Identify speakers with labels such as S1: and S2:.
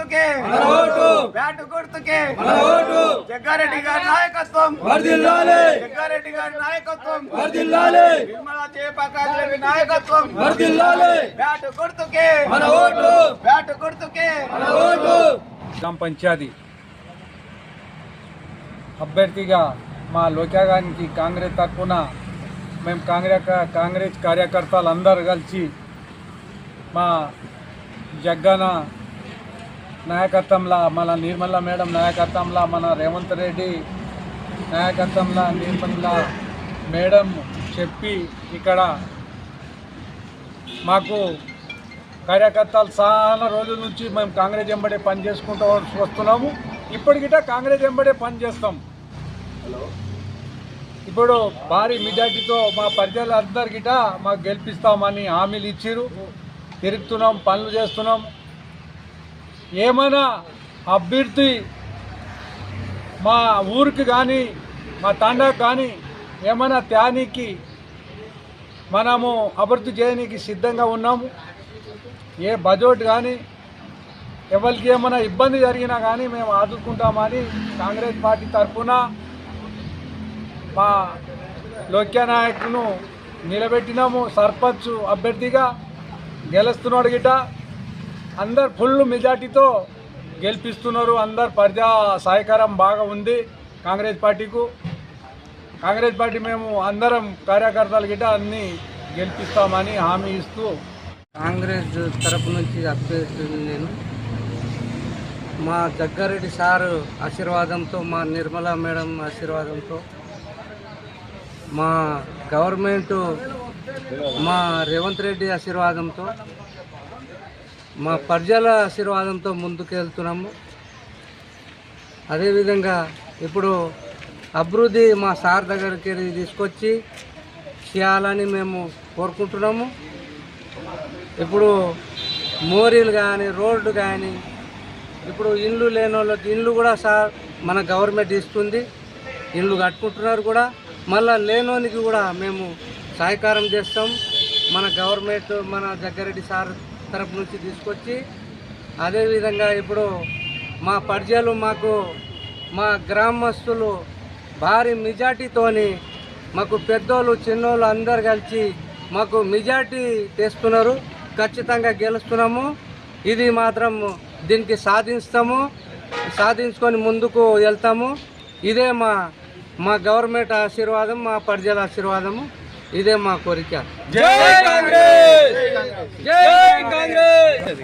S1: గుర్తుకే బ్యాటు గుర్తుకే జగ్గారెడ్డి గారి నాయకత్వం జగ్గారెడ్డి గారి నాయకత్వం నిర్మలా జయప్రకాష్ నాయకత్వం బ్యాటు గుర్తుకే బ్యాటు గుర్తుకే
S2: గ్రామ పంచాయతీ అభ్యర్థిగా మా లోక్యాగానికి కాంగ్రెస్ తరఫున మేము కాంగ్రెస్ కార్యకర్తలు అందరూ కలిసి మా జగ్గన నాయకత్వంలో మన నిర్మల మేడం నాయకత్వంలో మన రేవంత్ రెడ్డి నాయకత్వంలో నిర్మల మేడం చెప్పి ఇక్కడ మాకు కార్యకర్తలు చాలా రోజుల నుంచి మేము కాంగ్రెస్ వెంబడే పని చేసుకుంటూ వస్తున్నాము. ఇప్పటికిట కాంగ్రెస్ వెంబడే పని చేస్తాం. ఇప్పుడు భారీ మెజార్టీతో మా ప్రజలందరికిట మాకు గెలిపిస్తామని హామీలు ఇచ్చిరు. తిరుగుతున్నాం, పనులు చేస్తున్నాం. ఏమైనా అభ్యర్థి మా ఊరికి కానీ మా తండాకు కానీ ఏమైనా త్యానికి మనము అభివృద్ధి చేయడానికి సిద్ధంగా ఉన్నాము. ఏ బడ్జెట్ కానీ ఎవరికి ఏమైనా ఇబ్బంది జరిగినా కానీ మేము ఆదుకుంటామని కాంగ్రెస్ పార్టీ తరఫున మా లోక్య నాయకును నిలబెట్టినాము. సర్పంచ్ అభ్యర్థిగా గెలుస్తున్నాడు గిట అందరు ఫుల్ మెజార్టీతో గెలిపిస్తున్నారు. అందరు ప్రజా సహకారం బాగా ఉంది కాంగ్రెస్ పార్టీకు. కాంగ్రెస్ పార్టీ మేము అందరం కార్యకర్తలు గిట అన్నీ గెలిపిస్తామని హామీ ఇస్తూ
S3: కాంగ్రెస్ తరపు నుంచి అభ్యర్థిని నేను మా జగ్గారెడ్డి సారు ఆశీర్వాదంతో మా నిర్మలా మేడం ఆశీర్వాదంతో మా గవర్నమెంటు మా రేవంత్ రెడ్డి ఆశీర్వాదంతో మా ప్రజల ఆశీర్వాదంతో ముందుకు వెళ్తున్నాము. అదేవిధంగా ఇప్పుడు అభివృద్ధి మా సార్ దగ్గరికి తీసుకొచ్చి చేయాలని మేము కోరుకుంటున్నాము. ఇప్పుడు మోరీలు కానీ రోడ్డు కానీ ఇప్పుడు ఇండ్లు లేని వాళ్ళకి ఇండ్లు కూడా సార్ మన గవర్నమెంట్ ఇస్తుంది. ఇండ్లు కట్టుకుంటున్నారు కూడా. మళ్ళీ లేనోనికి కూడా మేము సహకారం చేస్తాం. మన గవర్నమెంట్ మన జగ్గారెడ్డి సార్ తరపు నుంచి తీసుకొచ్చి అదేవిధంగా ఇప్పుడు మా ప్రజలు మాకు మా గ్రామస్తులు భారీ మెజార్టీతోని మాకు పెద్దోళ్ళు చిన్నోళ్ళు అందరు కలిసి మాకు మెజార్టీ తెస్తున్నారు. ఖచ్చితంగా గెలుస్తున్నాము. ఇది మాత్రం దీనికి సాధించుకొని ముందుకు వెళ్తాము. ఇదే మా గవర్నమెంట్ ఆశీర్వాదం, మా ప్రజల ఆశీర్వాదము. ఇదే మా కోరిక.
S2: జై కాంగ్రెస్, జై కాంగ్రెస్.